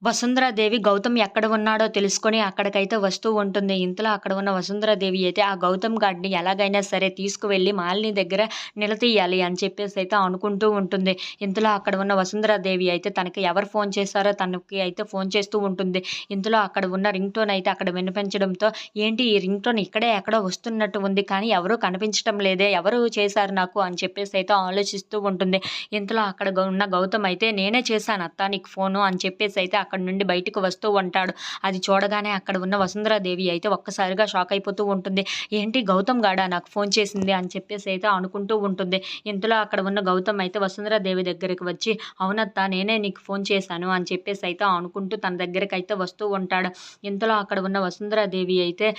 వసుంధరాదేవి గౌతమ్ ఎక్కడ ఉన్నాడో తెలుసుకొని అక్కడికైతే వస్తూ ఉంటుంది. ఇంతలో అక్కడ ఉన్న వసుంధరాదేవి అయితే ఆ గౌతమ్ గాడిని ఎలాగైనా సరే తీసుకువెళ్ళి మాలిని దగ్గర నిలదీయాలి అని చెప్పేసి అయితే అనుకుంటూ ఉంటుంది. ఇంతలో అక్కడ ఉన్న వసుంధరాదేవి అయితే తనకి ఎవరు ఫోన్ చేశారో తనకి అయితే ఫోన్ చేస్తూ ఉంటుంది. ఇంతలో అక్కడ ఉన్న రింగ్ టోన్ అయితే అక్కడ వినిపించడంతో ఏంటి ఈ రింగ్ టోన్ ఇక్కడే ఎక్కడో వస్తున్నట్టు ఉంది కానీ ఎవరూ కనిపించడం లేదే, ఎవరు చేశారు నాకు అని చెప్పేసి అయితే ఆలోచిస్తూ ఉంటుంది. ఇంతలో అక్కడ ఉన్న గౌతమ్ అయితే నేనే చేశాను అత్త నీకు ఫోను అని చెప్పేసి అయితే అక్కడి నుండి బయటకు వస్తూ ఉంటాడు. అది చూడగానే అక్కడ ఉన్న వసుంధరాదేవి అయితే ఒక్కసారిగా షాక్ అయిపోతూ ఉంటుంది. ఏంటి గౌతమ్ గాడా నాకు ఫోన్ చేసింది అని చెప్పేసి అయితే అనుకుంటూ ఉంటుంది. ఇంతలో అక్కడ ఉన్న గౌతమ్ అయితే వసుంధరాదేవి దగ్గరికి వచ్చి అవునత్త నేనే నీకు ఫోన్ చేశాను అని చెప్పేసి అయితే అనుకుంటూ తన దగ్గరికి అయితే వస్తూ ఉంటాడు. ఇంతలో అక్కడ ఉన్న వసుంధరాదేవి అయితే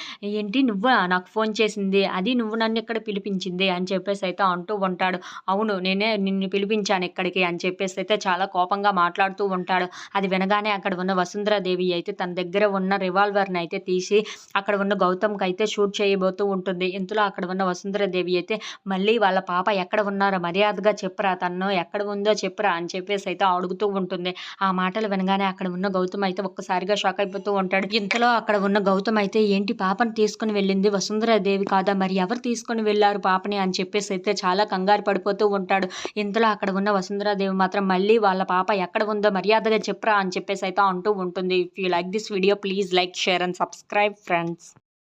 ఏంటి నువ్వు నాకు ఫోన్ చేసింది, అది నువ్వు నన్ను ఇక్కడ పిలిపించింది అని చెప్పేసి అయితే అంటూ ఉంటాడు. అవును నేనే నిన్ను పిలిపించాను ఇక్కడికి అని చెప్పేసి అయితే చాలా కోపంగా మాట్లాడుతూ ఉంటాడు. అది వినగానే అక్కడ ఉన్న వసుంధరాదేవి అయితే తన దగ్గర ఉన్న రివాల్వర్ని అయితే తీసి అక్కడ ఉన్న గౌతమ్కి అయితే షూట్ చేయబోతూ ఉంటుంది. ఇంతలో అక్కడ ఉన్న వసుంధరాదేవి అయితే మళ్ళీ వాళ్ళ పాప ఎక్కడ ఉన్నారో మర్యాదగా చెప్పురా, తను ఎక్కడ ఉందో చెప్పురా అని చెప్పేసి అయితే అడుగుతూ ఉంటుంది. ఆ మాటలు వినగానే అక్కడ ఉన్న గౌతమ్ అయితే ఒక్కసారిగా షాక్ అయిపోతూ ఉంటాడు. ఇంతలో అక్కడ ఉన్న గౌతమ్ అయితే ఏంటి పాపని తీసుకుని వెళ్ళింది వసుంధరాదేవి కాదా, మరి ఎవరు తీసుకుని వెళ్ళారు పాపని అని చెప్పేసి అయితే చాలా కంగారు పడిపోతూ ఉంటాడు. ఇంతలో అక్కడ ఉన్న వసుంధరాదేవి మాత్రం మళ్ళీ వాళ్ళ పాప ఎక్కడ ఉందో మర్యాదగా చెప్పురా అని చెప్పేసి అయితే అంటూ ఉంటుంది. If you like this video please like, share and subscribe friends.